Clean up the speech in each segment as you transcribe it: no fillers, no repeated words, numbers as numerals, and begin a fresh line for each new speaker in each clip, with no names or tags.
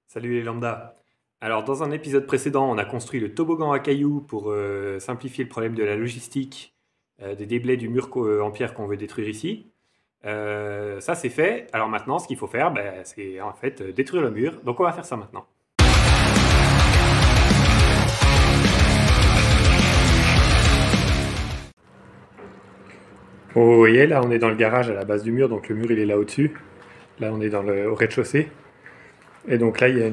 Salut les lambda. Alors dans un épisode précédent, on a construit le toboggan à cailloux pour simplifier le problème de la logistique des déblais du mur en pierre qu'on veut détruire ici. Ça c'est fait. Alors maintenant, ce qu'il faut faire, c'est en fait détruire le mur. Donc on va faire ça maintenant. Bon, vous voyez, là on est dans le garage à la base du mur, donc le mur il est là au-dessus. Là on est au rez-de-chaussée. Et donc là il y a un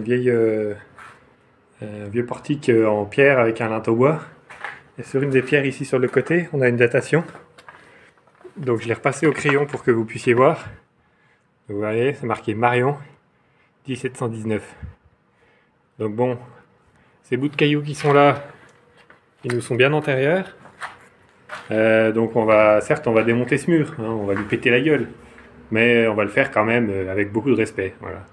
vieux portique en pierre avec un linteau bois. Et sur une des pierres ici sur le côté, on a une datation. Donc je l'ai repassé au crayon pour que vous puissiez voir. Vous voyez, c'est marqué Marion 1719. Donc bon, ces bouts de cailloux qui sont là, ils nous sont bien antérieurs. Donc certes on va démonter ce mur, hein, on va lui péter la gueule. Mais on va le faire quand même avec beaucoup de respect. Voilà.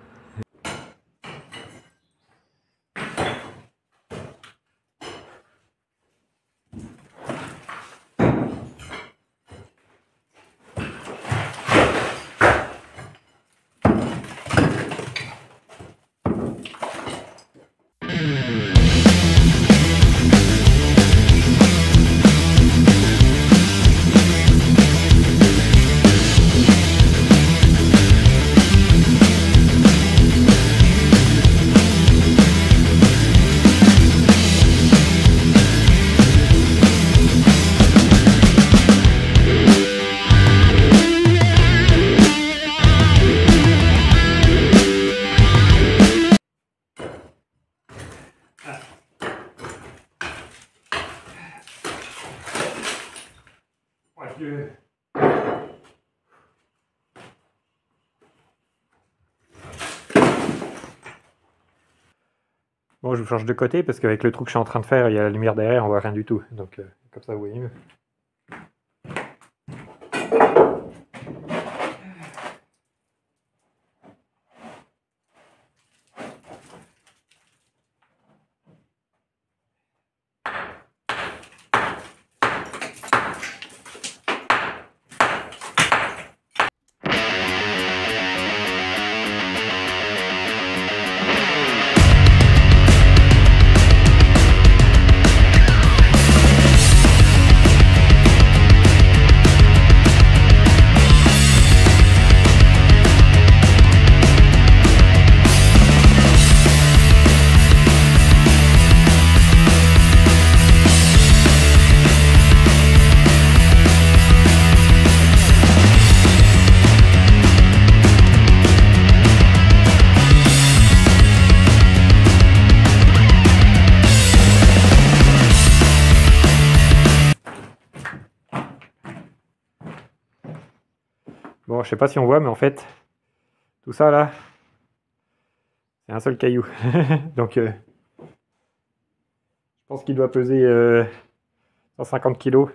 Bon, je vous change de côté parce qu'avec le trou que je suis en train de faire, il y a la lumière derrière, on voit rien du tout. Donc comme ça, vous voyez mieux. Bon, je sais pas si on voit, mais en fait, tout ça là, c'est un seul caillou. Donc, je pense qu'il doit peser 150 kg.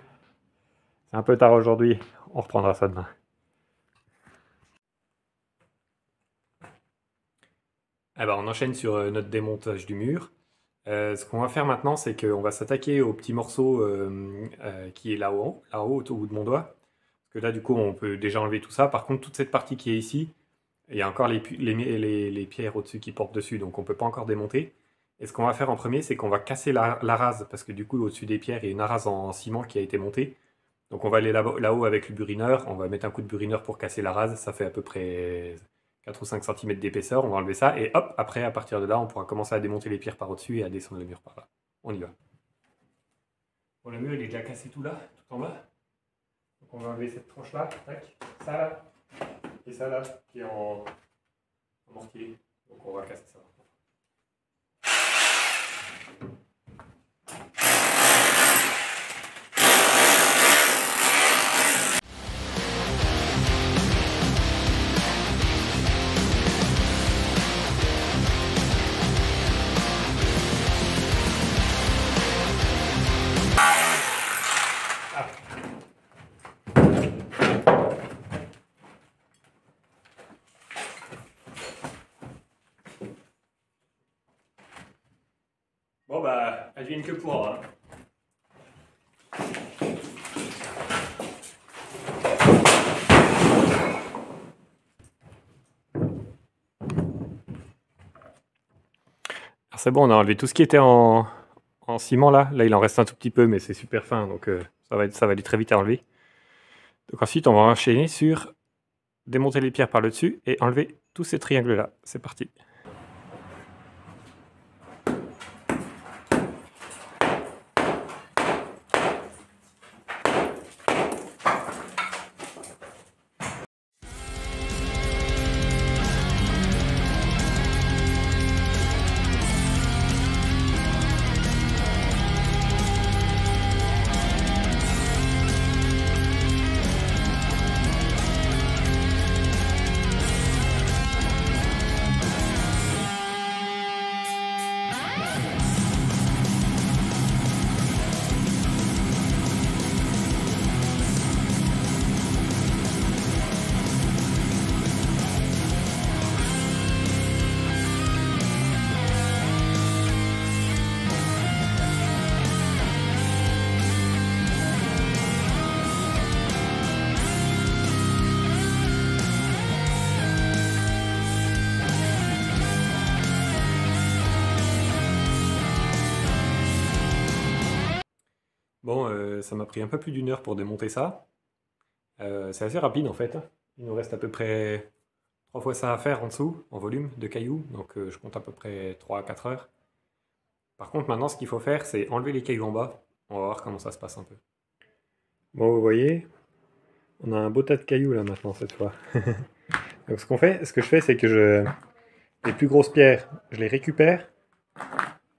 C'est un peu tard aujourd'hui, on reprendra ça demain. On enchaîne sur notre démontage du mur. Ce qu'on va faire maintenant, c'est qu'on va s'attaquer au petit morceau qui est là-haut, au bout de mon doigt. Parce que là, du coup, on peut déjà enlever tout ça. Par contre, toute cette partie qui est ici, il y a encore les pierres au-dessus qui portent dessus, donc on ne peut pas encore démonter. Et ce qu'on va faire en premier, c'est qu'on va casser la rase, parce que du coup, au-dessus des pierres, il y a une rase en ciment qui a été montée. Donc on va aller là-haut avec le burineur, on va mettre un coup de burineur pour casser la rase, ça fait à peu près 4 ou 5 cm d'épaisseur, on va enlever ça, et hop, après, à partir de là, on pourra commencer à démonter les pierres par au-dessus et à descendre le mur par là. On y va. Bon, le mur, il est déjà cassé tout là, tout en bas. Donc on va enlever cette tranche-là, tac, ça là, et ça là, qui est en mortier. Donc on va casser ça. Bon bah, advienne que pourra. Alors c'est bon, on a enlevé tout ce qui était en ciment là. Là, il en reste un tout petit peu, mais c'est super fin, donc ça va aller très vite à enlever. Donc ensuite, on va enchaîner sur démonter les pierres par le dessus et enlever tous ces triangles là. C'est parti. Bon, ça m'a pris un peu plus d'1 heure pour démonter ça. C'est assez rapide en fait, hein. Il nous reste à peu près 3 fois ça à faire en dessous, en volume de cailloux, donc je compte à peu près 3 à 4 heures. Par contre, maintenant, ce qu'il faut faire, c'est enlever les cailloux en bas. On va voir comment ça se passe un peu. Bon, vous voyez, on a un beau tas de cailloux là maintenant cette fois. Donc ce que je fais, c'est que les plus grosses pierres, je les récupère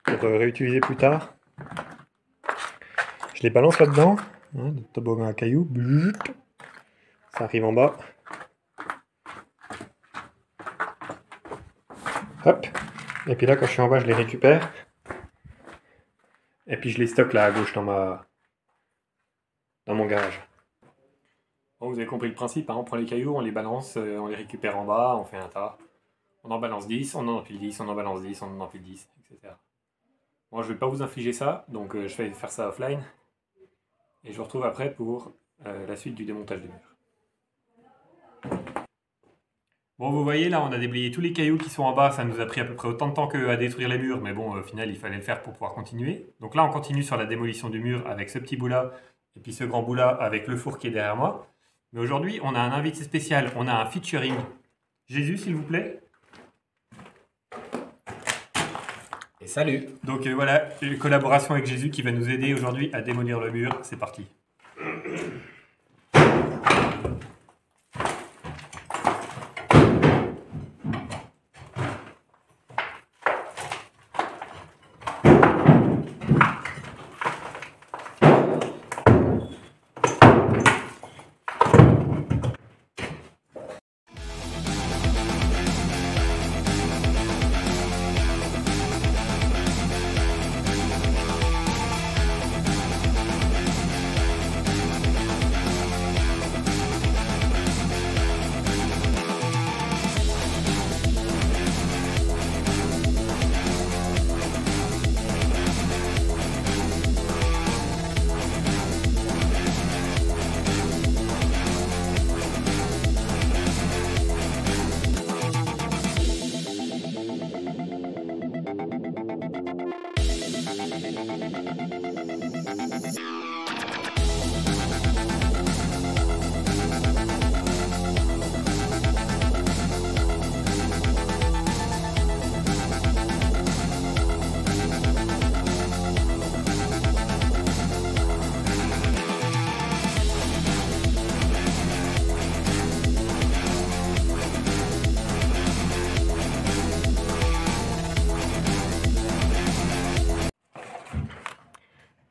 pour réutiliser plus tard. Je les balance là-dedans, hein, le toboggan à cailloux, ça arrive en bas. Hop, et puis là quand je suis en bas, je les récupère. Et puis je les stocke là à gauche dans mon garage. Bon, vous avez compris le principe, hein, on prend les cailloux, on les balance, on les récupère en bas, on fait un tas. On en balance 10, on en empile 10, on en balance 10, on en empile 10, etc. Bon, je ne vais pas vous infliger ça, donc je vais faire ça offline. Et je vous retrouve après pour la suite du démontage des murs. Bon, vous voyez, là, on a déblayé tous les cailloux qui sont en bas. Ça nous a pris à peu près autant de temps qu'à détruire les murs. Mais bon, au final, il fallait le faire pour pouvoir continuer. Donc là, on continue sur la démolition du mur avec ce petit bout-là. Et puis ce grand bout-là avec le four qui est derrière moi. Mais aujourd'hui, on a un invité spécial. On a un featuring. Jésus, s'il vous plaît.
Et salut.
Donc voilà, une collaboration avec Jésus qui va nous aider aujourd'hui à démolir le mur. C'est parti.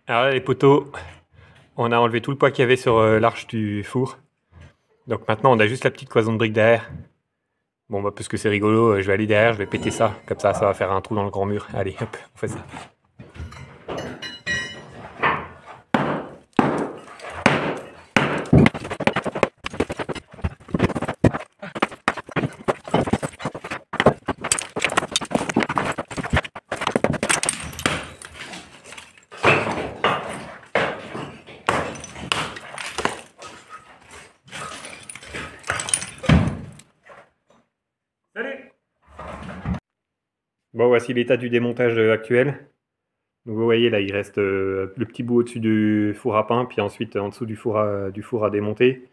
Alors là, les poteaux, on a enlevé tout le poids qu'il y avait sur l'arche du four. Donc maintenant, on a juste la petite cloison de briques derrière. Bon, bah, parce que c'est rigolo, je vais aller derrière, je vais péter ça. Comme ça va faire un trou dans le grand mur. Allez, hop, on fait ça. Bon, voici l'état du démontage actuel. Donc vous voyez là, il reste le petit bout au-dessus du four à pain, puis ensuite en dessous du four à démonter.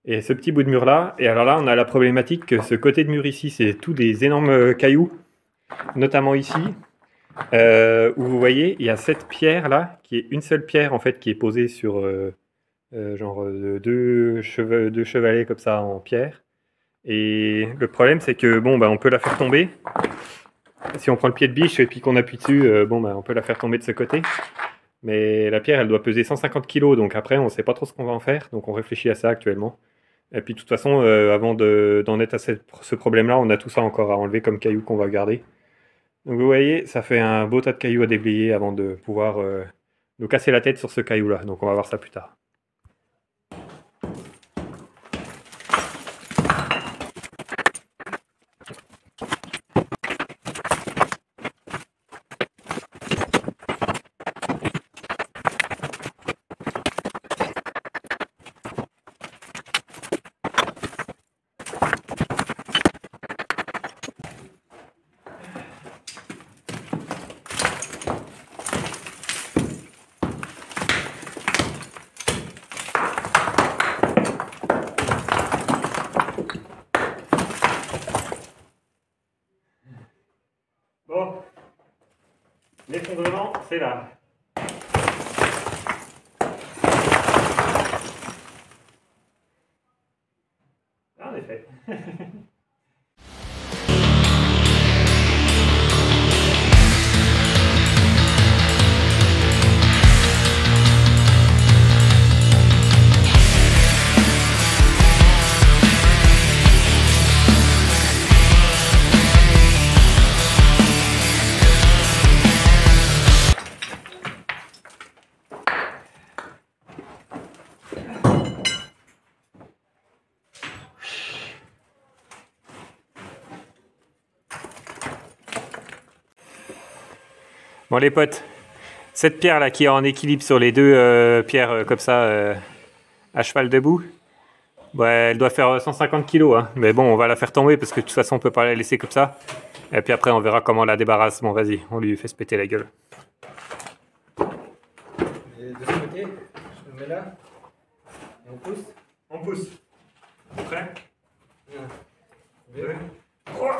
Et ce petit bout de mur là, et alors là on a la problématique que ce côté de mur ici, c'est tout des énormes cailloux, notamment ici, où vous voyez, il y a cette pierre là, qui est une seule pierre en fait, qui est posée sur deux chevalets comme ça en pierre. Et le problème c'est que bon, bah, on peut la faire tomber. Si on prend le pied de biche et puis qu'on appuie dessus, bon, bah, on peut la faire tomber de ce côté. Mais la pierre, elle doit peser 150 kg, donc après, on ne sait pas trop ce qu'on va en faire. Donc on réfléchit à ça actuellement. Et puis de toute façon, avant d'en être à ce problème-là, on a tout ça encore à enlever comme cailloux qu'on va garder. Donc vous voyez, ça fait un beau tas de cailloux à déblayer avant de pouvoir nous casser la tête sur ce caillou-là. Donc on va voir ça plus tard. Bon, l'effondrement, c'est là. Ah, en effet. Bon les potes, cette pierre là qui est en équilibre sur les deux pierres comme ça à cheval debout, bah, elle doit faire 150 kg, hein. Mais bon, on va la faire tomber parce que de toute façon on peut pas la laisser comme ça. Et puis après on verra comment on la débarrasse. Bon vas-y, on lui fait se péter la gueule.
Et de ce côté, je le mets là. Et on pousse.
On pousse. Prêt?
1, 2,
3.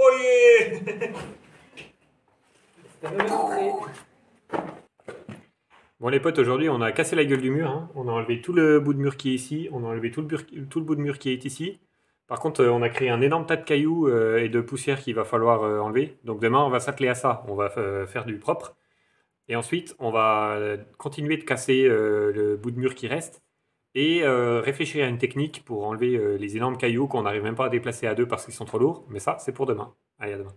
Oh yeah.
c'est un peu rentré.
Bon les potes, aujourd'hui on a cassé la gueule du mur, hein. On a enlevé tout le bout de mur qui est ici, on a enlevé tout le bout de mur qui est ici. Par contre on a créé un énorme tas de cailloux et de poussière qu'il va falloir enlever. Donc demain on va s'atteler à ça, on va faire du propre. Et ensuite on va continuer de casser le bout de mur qui reste et réfléchir à une technique pour enlever les énormes cailloux qu'on n'arrive même pas à déplacer à deux parce qu'ils sont trop lourds. Mais ça c'est pour demain. Allez, à demain.